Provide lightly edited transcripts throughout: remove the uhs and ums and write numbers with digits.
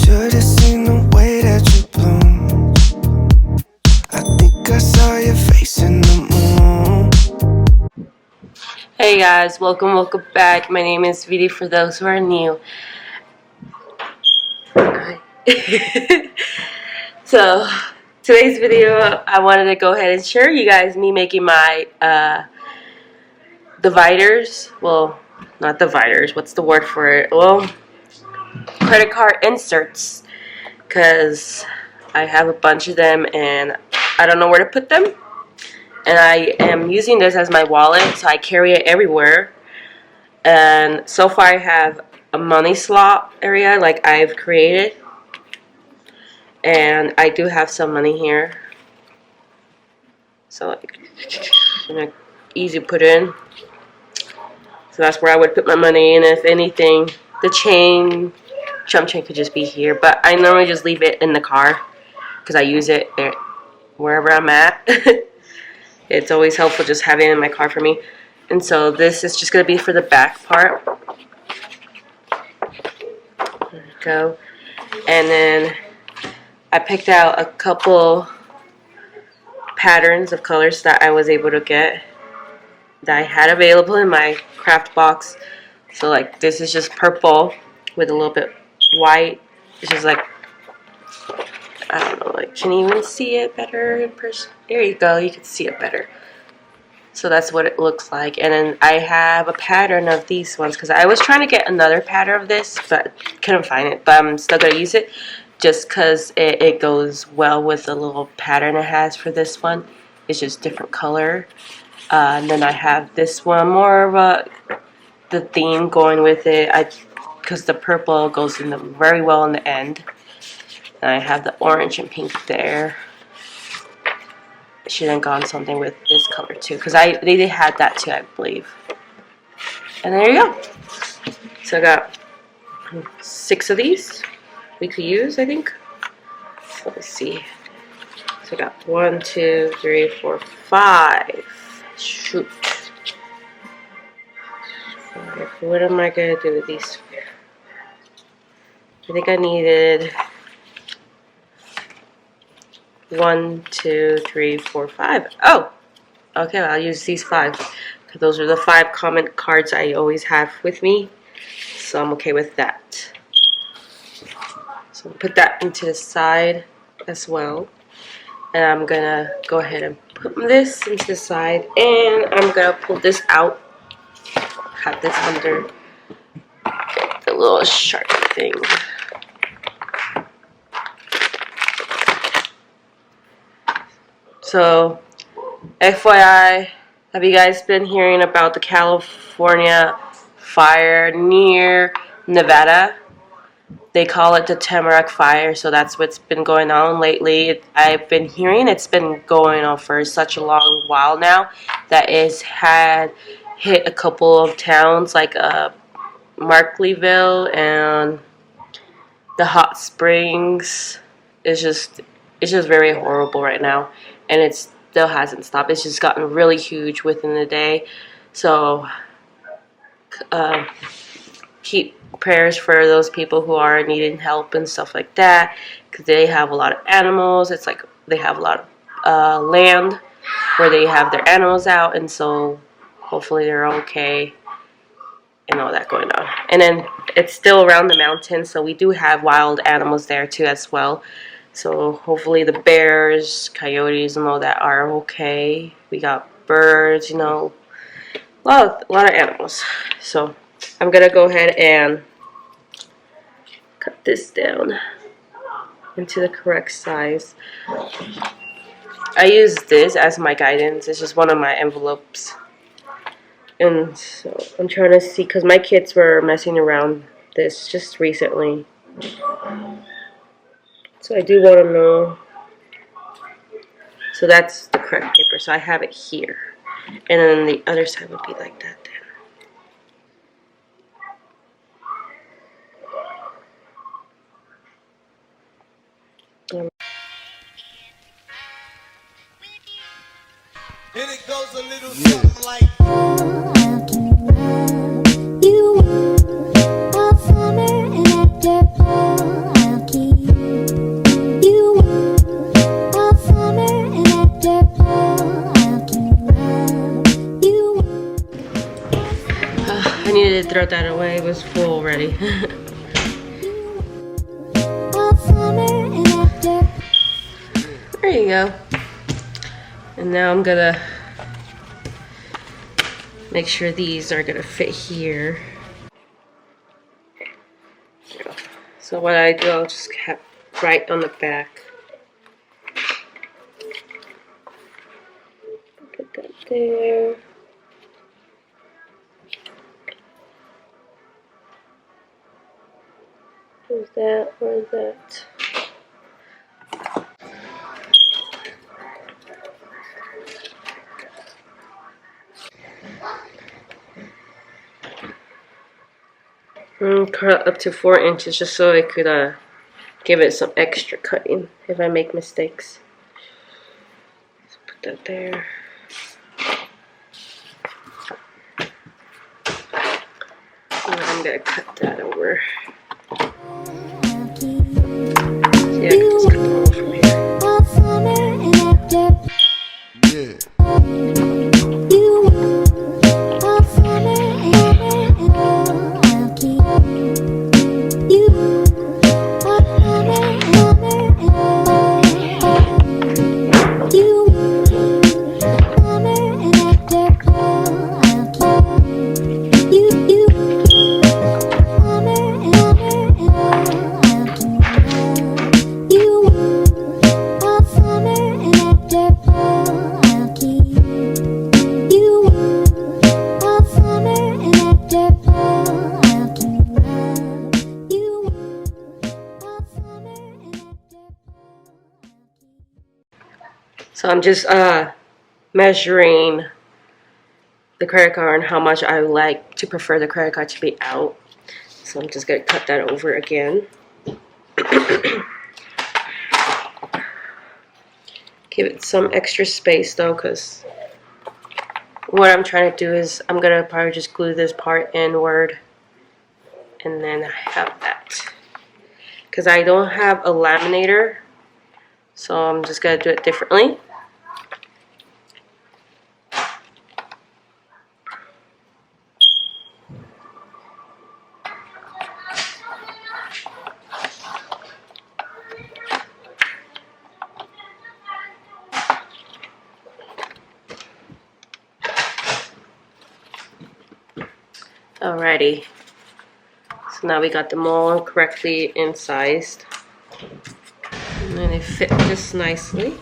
Should've seen the way that you bloom. I think I saw your face in the moon. Hey guys, welcome back. My name is Vidy for those who are new. Hi. So, today's video, I wanted to go ahead and share you guys me making my dividers. Well, not dividers. What's the word for it? Well, credit card inserts. Because I have a bunch of them and I don't know where to put them. And I am using this as my wallet, so I carry it everywhere. And so far I have a money slot area like I've created. And I do have some money here. So like, easy to put in. So that's where I would put my money. And if anything, the jump chain could just be here. But I normally just leave it in the car because I use it wherever I'm at. It's always helpful just having it in my car for me. And so this is just going to be for the back part. There we go. And then I picked out a couple patterns of colors that I was able to get that I had available in my craft box. So like this is just purple with a little bit white. It's just like, I don't know, like, can you even see it better in person? There you go, you can see it better. So that's what it looks like. And then I have a pattern of these ones because I was trying to get another pattern of this, but couldn't find it. But I'm still going to use it just because it goes well with the little pattern it has for this one. It's just different color. And then I have this one, more of the theme going with it. Because the purple goes in very well in the end. And I have the orange and pink there. I should have gone something with this color too, because they had that too, I believe. And there you go. So I got 6 of these we could use, I think. So let's see. So I got 1, 2, 3, 4, 5. Shoot. 5. What am I gonna do with these? I think I needed 1, 2, 3, 4, 5. Oh! Okay, well, I'll use these 5. Because those are the 5 common cards I always have with me. So I'm okay with that. So I'll put that into the side as well. And I'm going to go ahead and put this into the side. And I'm going to pull this out. Have this under the little Sharpie thing. So, FYI, have you guys been hearing about the California fire near Nevada? They call it the Tamarack fire, so that's what's been going on lately. I've been hearing it's been going on for such a long while now that it's had hit a couple of towns like Markleyville and the Hot Springs. It's just very horrible right now. And it still hasn't stopped. It's just gotten really huge within the day. So keep prayers for those people who are needing help and stuff like that. Because they have a lot of animals. It's like they have a lot of land where they have their animals out. And so hopefully they're okay and all that going on. And then it's still around the mountains. So we do have wild animals there too as well. So hopefully the bears, coyotes, and all that are okay. We got birds, you know, a lot of animals. So I'm gonna go ahead and cut this down into the correct size. I use this as my guidance. It's just one of my envelopes. And so I'm trying to see, because my kids were messing around this just recently. So I do want to know. So that's the correct paper. So I have it here. And then the other side would be like that then. And it goes a little something like you a summer and after fall I'll keep throw that away. It was full already. There you go. And now I'm gonna make sure these are gonna fit here. So what I do, I'll just have right on the back. Put that there. Where's that? Where's that? Cut up to 4 inches just so I could give it some extra cutting if I make mistakes. So put that there. And I'm gonna cut that over. So yeah, I can just cut them over from here. Yeah. So I'm just measuring the credit card and how much I would like to prefer the credit card to be out. So I'm just gonna cut that over again. Give it some extra space though, because what I'm trying to do is I'm gonna probably just glue this part inward and then have that. Because I don't have a laminator, so I'm just gonna do it differently. Alrighty, so now we got them all correctly incised, and then they fit just nicely.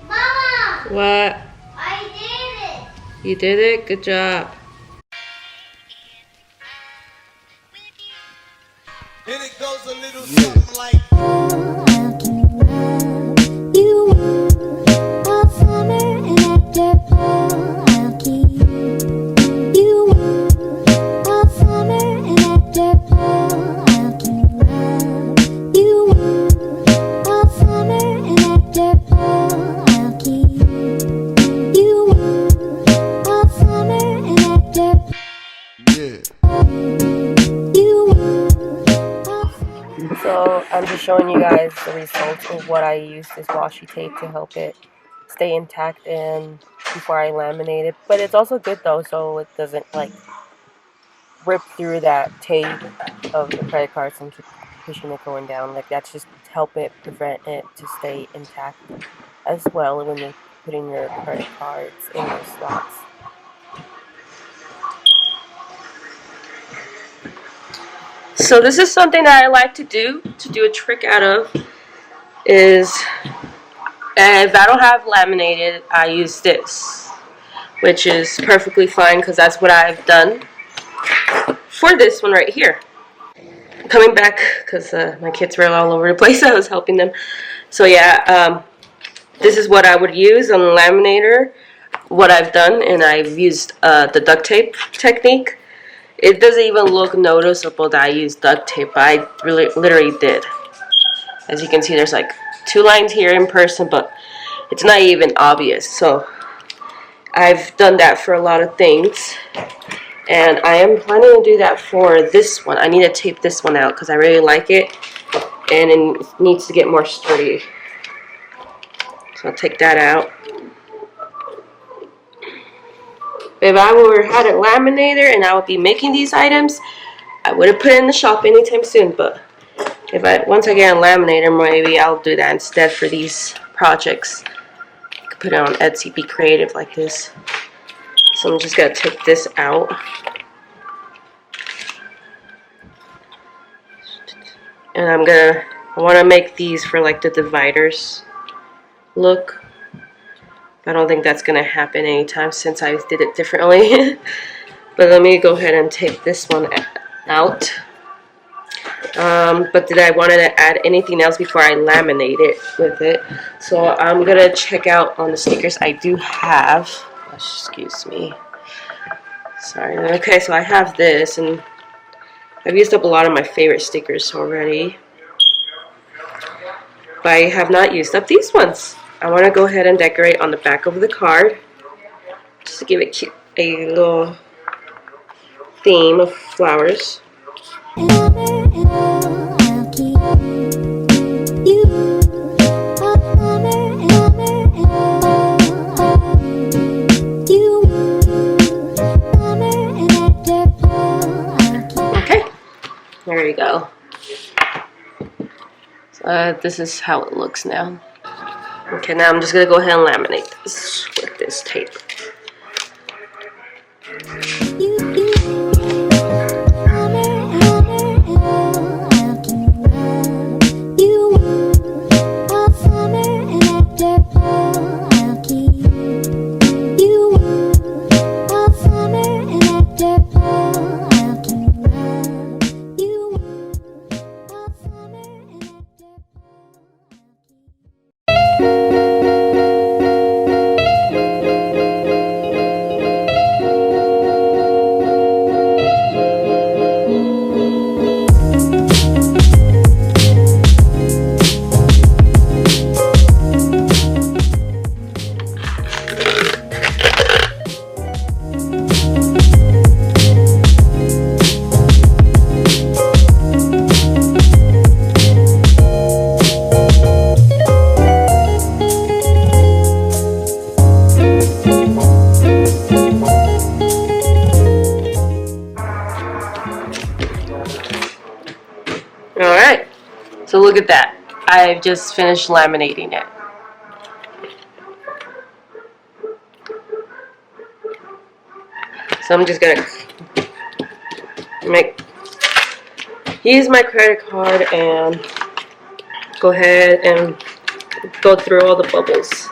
Mama! What? I did it! You did it? Good job. And it goes a little something like. So I'm just showing you guys the results of what I used this washi tape to help it stay intact and before I laminate it. But it's also good though, so it doesn't like rip through that tape of the credit cards and keep pushing it going down. Like that's just help it prevent it to stay intact as well when you're putting your credit cards in those slots. So this is something that I like to do a trick out of is if I don't have laminated, I use this, which is perfectly fine because that's what I've done for this one right here. Coming back because my kids were all over the place. I was helping them. So yeah, this is what I would use on the laminator, what I've done, and I've used the duct tape technique. It doesn't even look noticeable that I used duct tape, but I really literally did. As you can see, there's like 2 lines here in person, but it's not even obvious. So I've done that for a lot of things, and I am planning to do that for this one. I need to tape this one out because I really like it, and it needs to get more sturdy. So I'll take that out. If I had a laminator and I would be making these items, I would have put it in the shop anytime soon. But once I get a laminator, maybe I'll do that instead for these projects. I could put it on Etsy, be creative like this. So I'm just gonna take this out. And I want to make these for like the dividers look. I don't think that's going to happen anytime since I did it differently. But let me go ahead and take this one out. But did I want to add anything else before I laminate it with it? So I'm going to check out on the stickers I do have. Excuse me. Sorry. Okay, so I have this, and I've used up a lot of my favorite stickers already. But I have not used up these ones. I want to go ahead and decorate on the back of the card. Just to give it a little theme of flowers. There we go. So, this is how it looks now. Okay, now I'm just going to go ahead and laminate this with this tape. Alright, so look at that. I've just finished laminating it. So I'm just gonna use my credit card and go ahead and go through all the bubbles.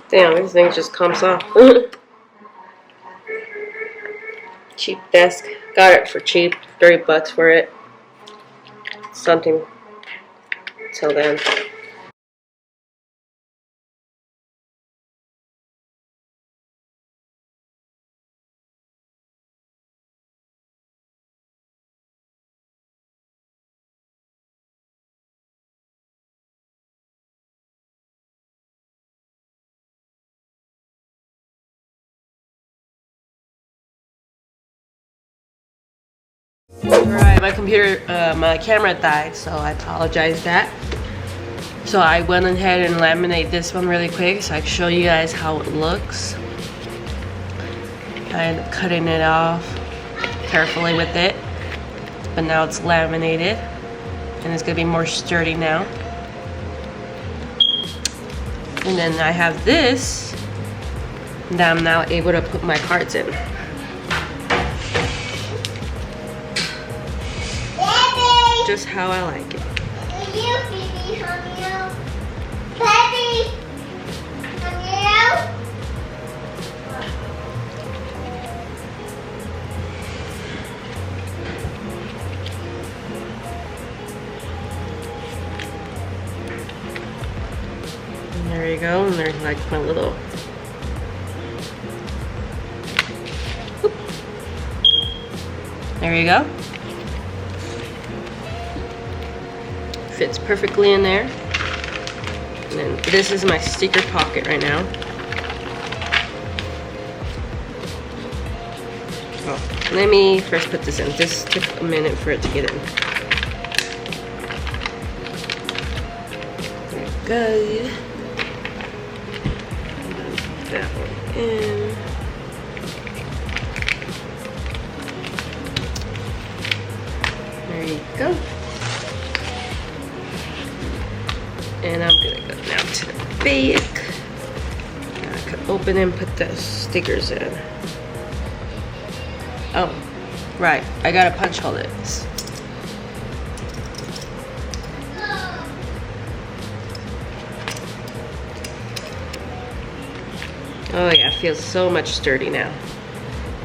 Damn, this thing just comes off. Cheap desk. Got it for cheap. $30 for it. Something. Till then. Alright, my camera died, so I apologize that. So I went ahead and laminated this one really quick so I can show you guys how it looks. I ended up cutting it off carefully with it, but now it's laminated and it's going to be more sturdy now. And then I have this that I'm now able to put my cards in. Just how I like it. And there you go, and there's like my little there you go. Fits perfectly in there. And then this is my sticker pocket right now. Oh, let me first put this in. This took a minute for it to get in. There we go. in. There you go. And I'm gonna go now to the back. I could open and put the stickers in. Oh, right, I gotta punch hole this. Oh yeah, it feels so much sturdy now.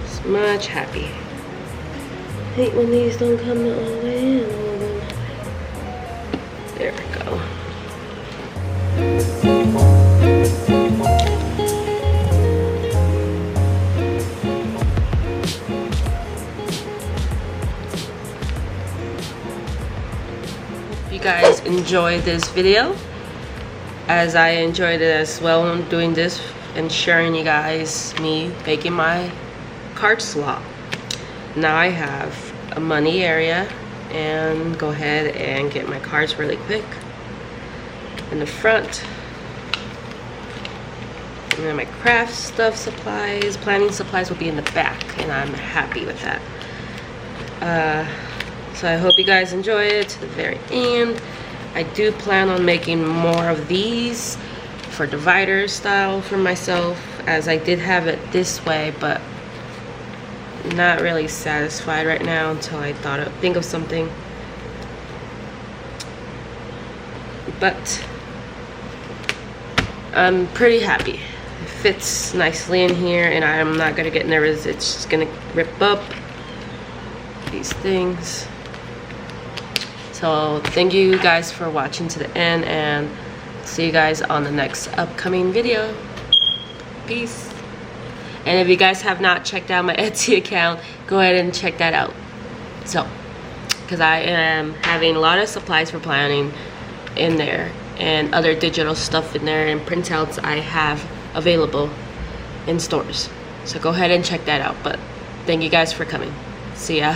It's much happy. I hate when these don't come all the way in. There we go. Hope you guys enjoyed this video, as I enjoyed it as well. I'm doing this and sharing you guys me making my card slot. Now I have a money area, and go ahead and get my cards really quick in the front. And then my craft stuff supplies, planning supplies will be in the back, and I'm happy with that. So I hope you guys enjoy it to the very end. I do plan on making more of these for divider style for myself, as I did have it this way, but not really satisfied right now until I think of something. But I'm pretty happy. It fits nicely in here, and I'm not gonna get nervous. It's just gonna rip up these things. So thank you guys for watching to the end, and see you guys on the next upcoming video. Peace. And if you guys have not checked out my Etsy account, go ahead and check that out. So, because I am having a lot of supplies for planning in there, and other digital stuff in there, and printouts I have available in stores. So go ahead and check that out. But thank you guys for coming. See ya.